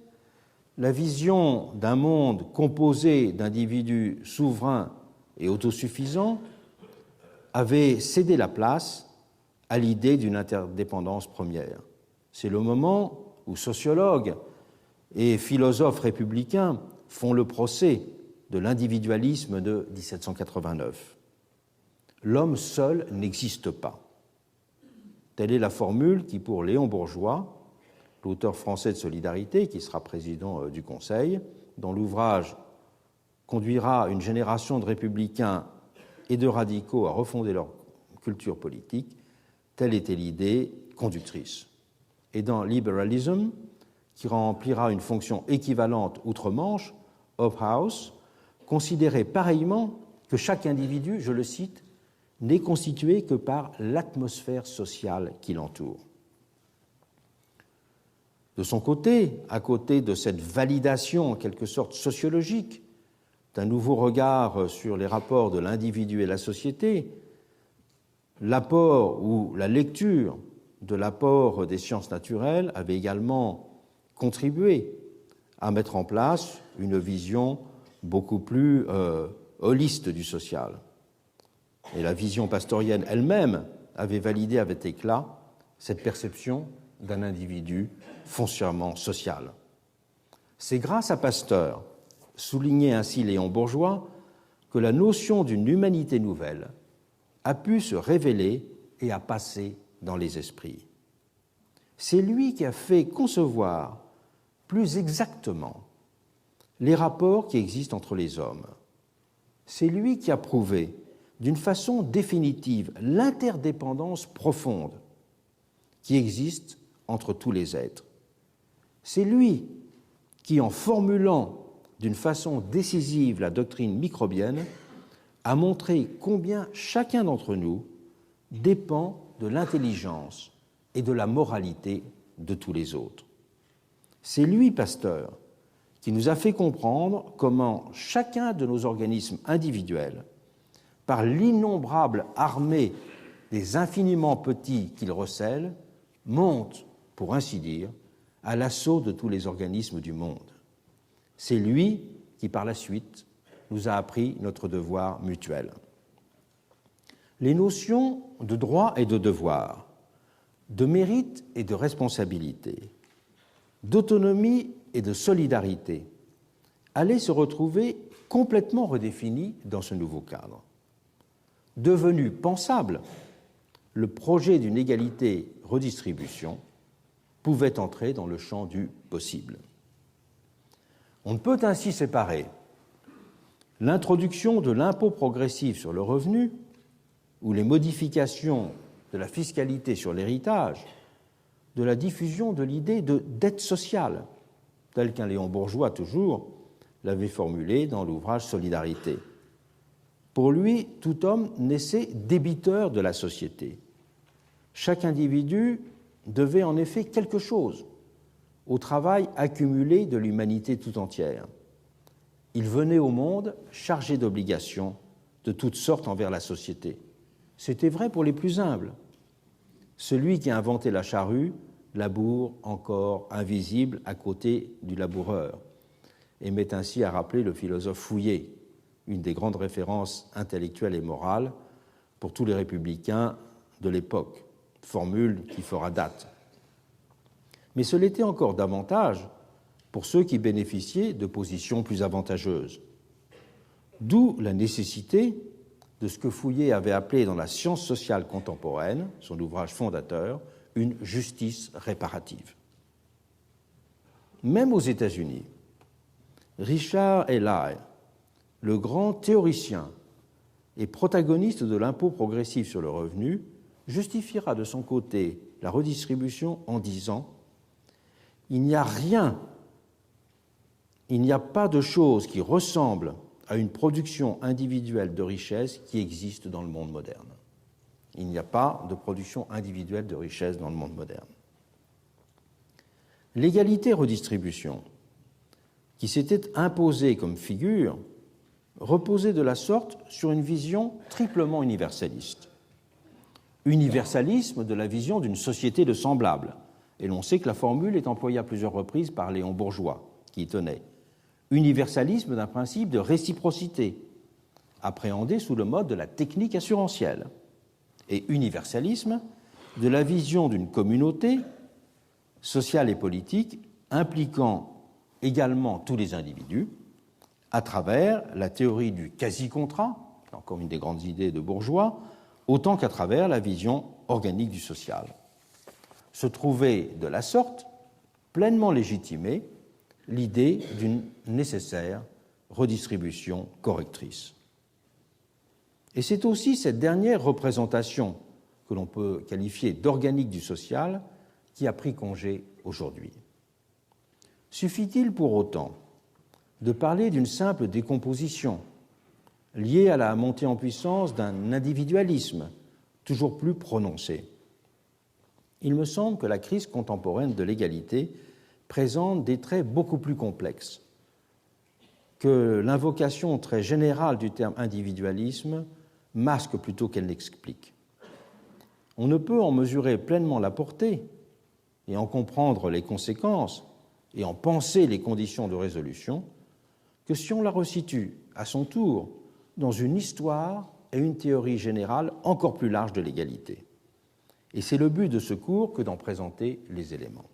la vision d'un monde composé d'individus souverains et autosuffisants avait cédé la place à l'idée d'une interdépendance première. C'est le moment où sociologues et philosophes républicains font le procès de l'individualisme de 1789. L'homme seul n'existe pas. Telle est la formule qui, pour Léon Bourgeois, l'auteur français de Solidarité, qui sera président du Conseil, dont l'ouvrage conduira une génération de républicains et de radicaux à refonder leur culture politique, telle était l'idée conductrice. Et dans Liberalism, qui remplira une fonction équivalente outre-Manche, Hobhouse considérait pareillement que chaque individu, je le cite, n'est constitué que par l'atmosphère sociale qui l'entoure. De son côté, à côté de cette validation en quelque sorte sociologique d'un nouveau regard sur les rapports de l'individu et la société, l'apport ou la lecture de l'apport des sciences naturelles avait également contribué à mettre en place une vision beaucoup plus holiste du social. Et la vision pastorienne elle-même avait validé avec éclat cette perception d'un individu foncièrement social. C'est grâce à Pasteur, soulignait ainsi Léon Bourgeois, que la notion d'une humanité nouvelle a pu se révéler et a passé dans les esprits. C'est lui qui a fait concevoir plus exactement les rapports qui existent entre les hommes. C'est lui qui a prouvé d'une façon définitive l'interdépendance profonde qui existe entre tous les êtres. C'est lui qui, en formulant d'une façon décisive la doctrine microbienne, a montré combien chacun d'entre nous dépend de l'intelligence et de la moralité de tous les autres. C'est lui, Pasteur, qui nous a fait comprendre comment chacun de nos organismes individuels, par l'innombrable armée des infiniment petits qu'il recèle, monte, pour ainsi dire, à l'assaut de tous les organismes du monde. C'est lui qui, par la suite, nous a appris notre devoir mutuel. Les notions de droit et de devoir, de mérite et de responsabilité, d'autonomie et de solidarité allaient se retrouver complètement redéfinies dans ce nouveau cadre. Devenu pensable, le projet d'une égalité-redistribution pouvait entrer dans le champ du possible. On ne peut ainsi séparer l'introduction de l'impôt progressif sur le revenu ou les modifications de la fiscalité sur l'héritage de la diffusion de l'idée de dette sociale, telle qu'un Léon Bourgeois, toujours, l'avait formulée dans l'ouvrage Solidarité. Pour lui, tout homme naissait débiteur de la société. Chaque individu devait en effet quelque chose au travail accumulé de l'humanité tout entière. Il venait au monde chargé d'obligations de toutes sortes envers la société. C'était vrai pour les plus humbles. Celui qui a inventé la charrue laboure encore invisible à côté du laboureur, et met ainsi à rappeler le philosophe Fouillé, une des grandes références intellectuelles et morales pour tous les républicains de l'époque, formule qui fera date. Mais ce l'était encore davantage pour ceux qui bénéficiaient de positions plus avantageuses. D'où la nécessité de ce que Fouillé avait appelé dans la science sociale contemporaine, son ouvrage fondateur, une justice réparative. Même aux États-Unis, Richard Ely, le grand théoricien et protagoniste de l'impôt progressif sur le revenu, justifiera de son côté la redistribution en disant « Il n'y a rien, il n'y a pas de chose qui ressemble à une production individuelle de richesse qui existe dans le monde moderne. » Il n'y a pas de production individuelle de richesse dans le monde moderne. L'égalité-redistribution, qui s'était imposée comme figure, reposait de la sorte sur une vision triplement universaliste. Universalisme de la vision d'une société de semblables, et l'on sait que la formule est employée à plusieurs reprises par Léon Bourgeois, qui y tenait. Universalisme d'un principe de réciprocité, appréhendé sous le mode de la technique assurantielle, et universalisme de la vision d'une communauté sociale et politique impliquant également tous les individus à travers la théorie du quasi-contrat, encore une des grandes idées de Bourgeois, autant qu'à travers la vision organique du social. Se trouvait de la sorte pleinement légitimée l'idée d'une nécessaire redistribution correctrice. Et c'est aussi cette dernière représentation que l'on peut qualifier d'organique du social qui a pris congé aujourd'hui. Suffit-il pour autant de parler d'une simple décomposition liée à la montée en puissance d'un individualisme toujours plus prononcé? Il me semble que la crise contemporaine de l'égalité présente des traits beaucoup plus complexes que l'invocation très générale du terme individualisme masque plutôt qu'elle n'explique. On ne peut en mesurer pleinement la portée et en comprendre les conséquences et en penser les conditions de résolution que si on la resitue à son tour dans une histoire et une théorie générale encore plus large de l'égalité. Et c'est le but de ce cours que d'en présenter les éléments.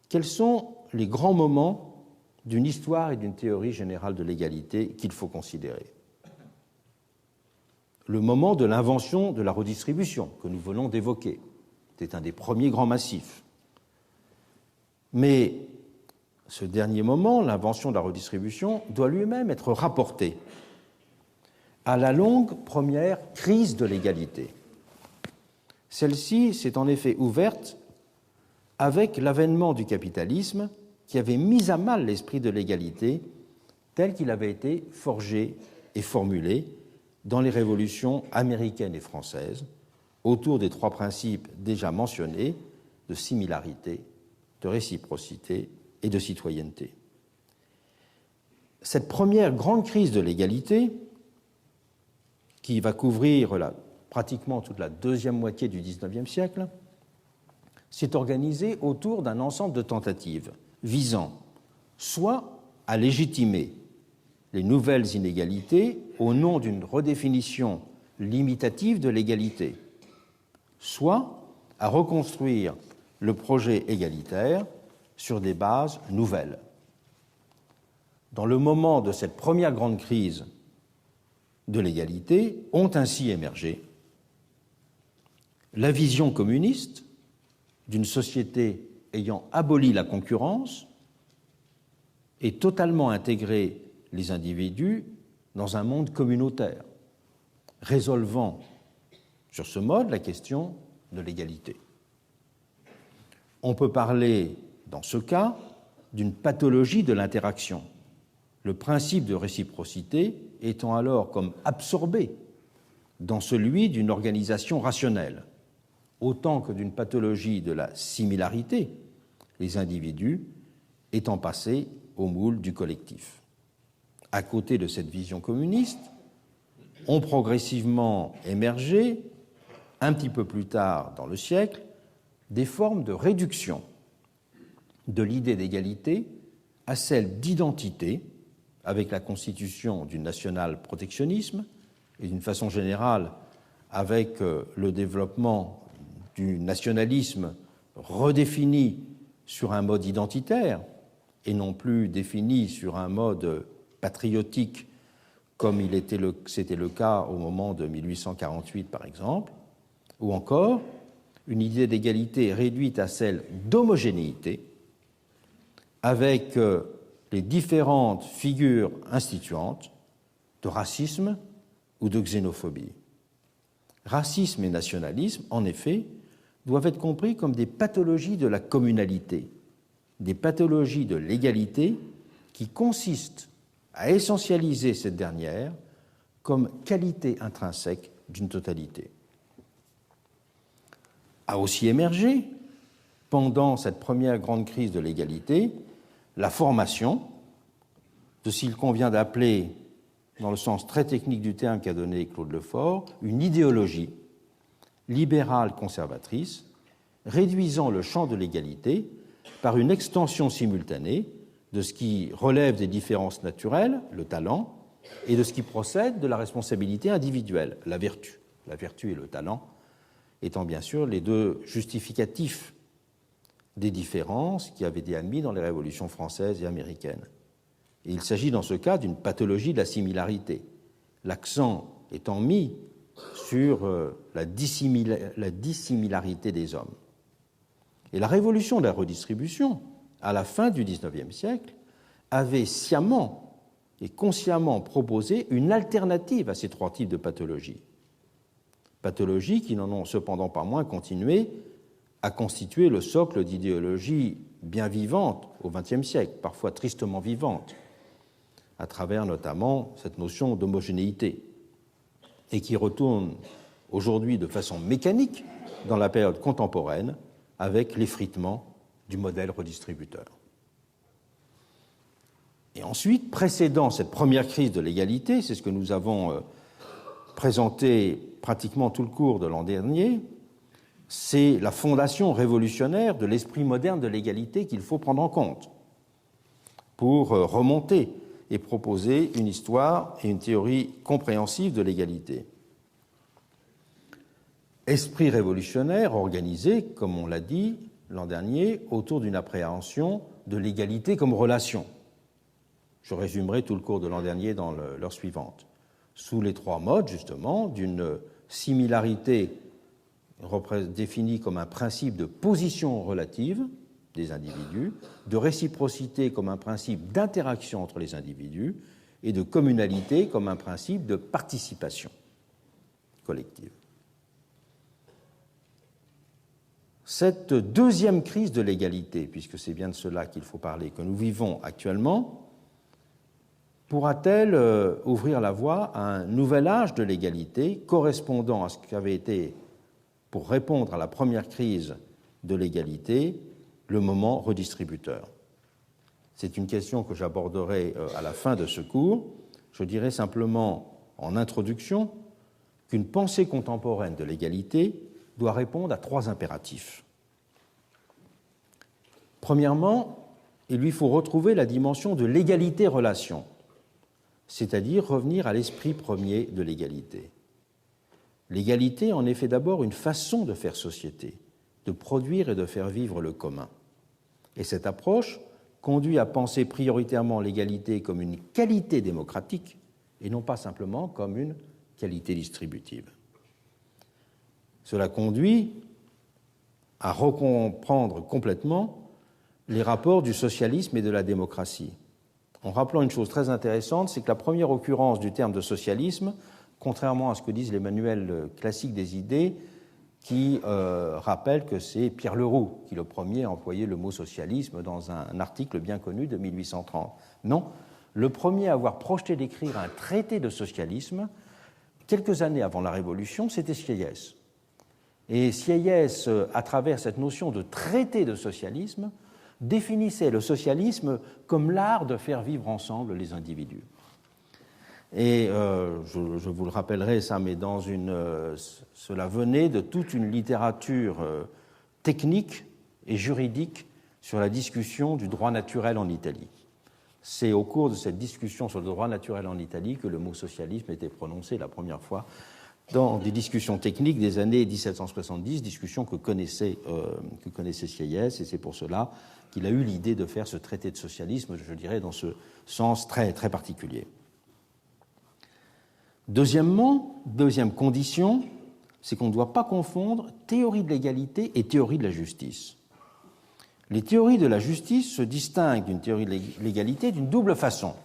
Quels sont les grands moments d'une histoire et d'une théorie générale de l'égalité qu'il faut considérer? Le moment de l'invention de la redistribution que nous venons d'évoquer. C'est un des premiers grands massifs. Mais ce dernier moment, l'invention de la redistribution, doit lui-même être rapporté à la longue première crise de l'égalité. Celle-ci s'est en effet ouverte avec l'avènement du capitalisme qui avait mis à mal l'esprit de l'égalité tel qu'il avait été forgé et formulé dans les révolutions américaines et françaises autour des trois principes déjà mentionnés de similarité, de réciprocité et de citoyenneté. Cette première grande crise de l'égalité, qui va couvrir pratiquement toute la deuxième moitié du XIXe siècle, s'est organisée autour d'un ensemble de tentatives visant soit à légitimer les nouvelles inégalités au nom d'une redéfinition limitative de l'égalité, soit à reconstruire le projet égalitaire sur des bases nouvelles. Dans le moment de cette première grande crise de l'égalité, ont ainsi émergé la vision communiste d'une société ayant aboli la concurrence et totalement intégré les individus dans un monde communautaire, résolvant sur ce mode la question de l'égalité. On peut parler, dans ce cas, d'une pathologie de l'interaction, le principe de réciprocité étant alors comme absorbé dans celui d'une organisation rationnelle, autant que d'une pathologie de la similarité, les individus étant passés au moule du collectif. À côté de cette vision communiste, ont progressivement émergé, un petit peu plus tard dans le siècle, des formes de réduction de l'idée d'égalité à celle d'identité, avec la constitution du national-protectionnisme et d'une façon générale avec le développement du nationalisme redéfini sur un mode identitaire et non plus défini sur un mode patriotique comme c'était le cas au moment de 1848 par exemple, ou encore une idée d'égalité réduite à celle d'homogénéité avec les différentes figures instituantes de racisme ou de xénophobie. Racisme et nationalisme, en effet, doivent être compris comme des pathologies de la communalité, des pathologies de l'égalité qui consistent à essentialiser cette dernière comme qualité intrinsèque d'une totalité. A aussi émergé, pendant cette première grande crise de l'égalité, la formation de ce qu'il convient d'appeler, dans le sens très technique du terme qu'a donné Claude Lefort, une idéologie libérale conservatrice, réduisant le champ de l'égalité par une extension simultanée de ce qui relève des différences naturelles, le talent, et de ce qui procède de la responsabilité individuelle, la vertu. La vertu et le talent étant bien sûr les deux justificatifs des différences qui avaient été admis dans les révolutions françaises et américaines. Et il s'agit dans ce cas d'une pathologie de la similarité, l'accent étant mis sur la dissimilarité des hommes. Et la révolution de la redistribution, à la fin du XIXe siècle, avait sciemment et consciemment proposé une alternative à ces trois types de pathologies. Pathologies qui n'en ont cependant pas moins continué à constituer le socle d'idéologies bien vivantes au XXe siècle, parfois tristement vivantes, à travers notamment cette notion d'homogénéité, et qui retourne aujourd'hui de façon mécanique dans la période contemporaine avec l'effritement du modèle redistributeur. Et ensuite, précédant cette première crise de l'égalité, c'est ce que nous avons présenté pratiquement tout le cours de l'an dernier, c'est la fondation révolutionnaire de l'esprit moderne de l'égalité qu'il faut prendre en compte pour remonter et proposer une histoire et une théorie compréhensive de l'égalité. Esprit révolutionnaire organisé, comme on l'a dit l'an dernier, autour d'une appréhension de l'égalité comme relation. Je résumerai tout le cours de l'an dernier dans l'heure suivante. Sous les trois modes, justement, d'une similarité définie comme un principe de position relative des individus, de réciprocité comme un principe d'interaction entre les individus et de communalité comme un principe de participation collective. Cette deuxième crise de l'égalité, puisque c'est bien de cela qu'il faut parler, que nous vivons actuellement, pourra-t-elle ouvrir la voie à un nouvel âge de l'égalité correspondant à ce qu'avait été, pour répondre à la première crise de l'égalité, le moment redistributeur? C'est une question que j'aborderai à la fin de ce cours. Je dirai simplement en introduction qu'une pensée contemporaine de l'égalité doit répondre à 3 impératifs. Premièrement, il lui faut retrouver la dimension de l'égalité-relation, c'est-à-dire revenir à l'esprit premier de l'égalité. L'égalité est en effet d'abord une façon de faire société, de produire et de faire vivre le commun. Et cette approche conduit à penser prioritairement l'égalité comme une qualité démocratique et non pas simplement comme une qualité distributive. Cela conduit à recomprendre complètement les rapports du socialisme et de la démocratie, en rappelant une chose très intéressante, c'est que la première occurrence du terme de socialisme, contrairement à ce que disent les manuels classiques des idées, qui rappellent que c'est Pierre Leroux qui le premier a employé le mot socialisme dans un article bien connu de 1830. Non, le premier à avoir projeté d'écrire un traité de socialisme, quelques années avant la Révolution, c'était Sieyès. Et Sieyès, à travers cette notion de traité de socialisme, définissait le socialisme comme l'art de faire vivre ensemble les individus. Et je vous le rappellerai, ça, mais cela venait de toute une littérature technique et juridique sur la discussion du droit naturel en Italie. C'est au cours de cette discussion sur le droit naturel en Italie que le mot socialisme était prononcé la première fois dans des discussions techniques des années 1770, discussions que connaissait Sieyès, et c'est pour cela qu'il a eu l'idée de faire ce traité de socialisme, je dirais, dans ce sens très, très particulier. Deuxièmement, deuxième condition, c'est qu'on ne doit pas confondre théorie de l'égalité et théorie de la justice. Les théories de la justice se distinguent d'une théorie de l'égalité d'une double façon,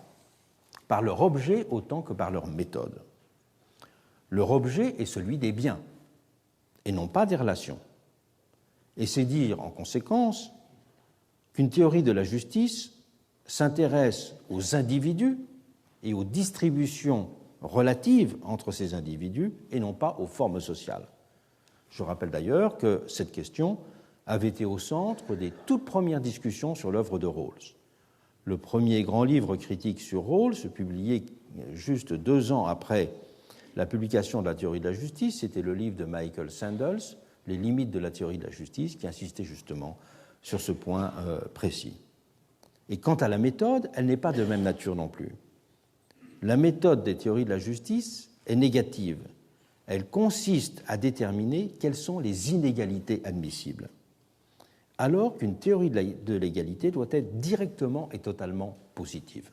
par leur objet autant que par leur méthode. Leur objet est celui des biens, et non pas des relations. Et c'est dire, en conséquence, qu'une théorie de la justice s'intéresse aux individus et aux distributions relatives entre ces individus, et non pas aux formes sociales. Je rappelle d'ailleurs que cette question avait été au centre des toutes premières discussions sur l'œuvre de Rawls. Le premier grand livre critique sur Rawls, publié juste 2 ans après la publication de la théorie de la justice, c'était le livre de Michael Sandels, Les limites de la théorie de la justice, qui insistait justement sur ce point précis. Et quant à la méthode, elle n'est pas de même nature non plus. La méthode des théories de la justice est négative. Elle consiste à déterminer quelles sont les inégalités admissibles, alors qu'une théorie de l'égalité doit être directement et totalement positive.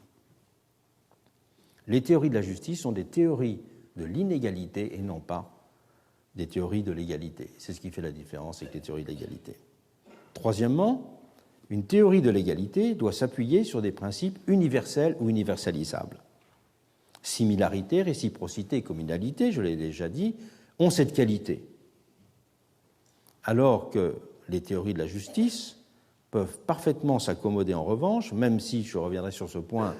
Les théories de la justice sont des théories de l'inégalité et non pas des théories de l'égalité. C'est ce qui fait la différence avec les théories de l'égalité. Troisièmement, une théorie de l'égalité doit s'appuyer sur des principes universels ou universalisables. Similarité, réciprocité et communalité, je l'ai déjà dit, ont cette qualité. Alors que les théories de la justice peuvent parfaitement s'accommoder en revanche, même si, je reviendrai sur ce point,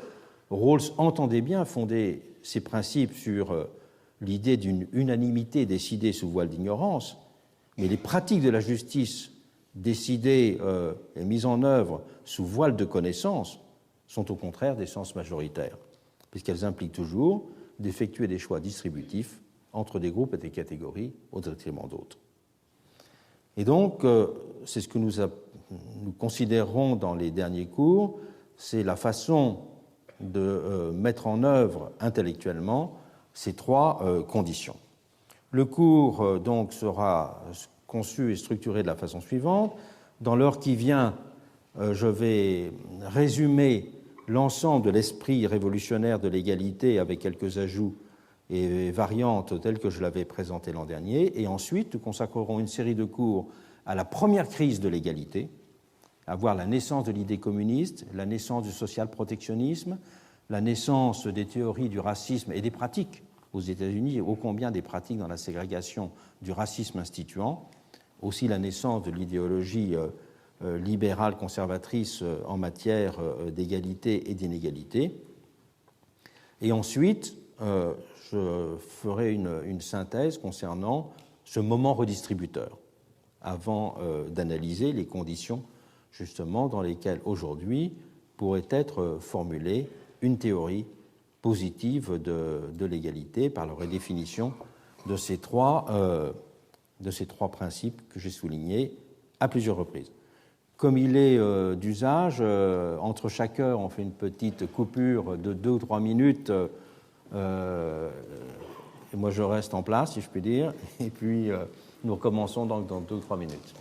Rawls entendait bien fonder ses principes sur l'idée d'une unanimité décidée sous voile d'ignorance, mais les pratiques de la justice décidées et mises en œuvre sous voile de connaissance sont au contraire des sens majoritaires, puisqu'elles impliquent toujours d'effectuer des choix distributifs entre des groupes et des catégories au détriment d'autres. Et donc, c'est ce que nous considérerons dans les derniers cours, c'est la façon de mettre en œuvre intellectuellement ces 3 conditions. Le cours donc sera conçu et structuré de la façon suivante. Dans l'heure qui vient, je vais résumer l'ensemble de l'esprit révolutionnaire de l'égalité avec quelques ajouts et variantes telles que je l'avais présenté l'an dernier. Et ensuite, nous consacrerons une série de cours à la première crise de l'égalité, à voir la naissance de l'idée communiste, la naissance du social-protectionnisme, la naissance des théories du racisme et des pratiques aux États-Unis, ô combien des pratiques dans la ségrégation du racisme instituant, aussi la naissance de l'idéologie libérale conservatrice en matière d'égalité et d'inégalité. Et ensuite, je ferai une synthèse concernant ce moment redistributeur, avant d'analyser les conditions justement dans lesquelles aujourd'hui pourrait être formulée une théorie positive de l'égalité par la redéfinition de ces trois principes que j'ai soulignés à plusieurs reprises. Comme il est d'usage, entre chaque heure, on fait une petite coupure de 2 ou 3 minutes. Et moi, je reste en place, si je puis dire. Et puis, nous recommençons donc dans 2 ou 3 minutes.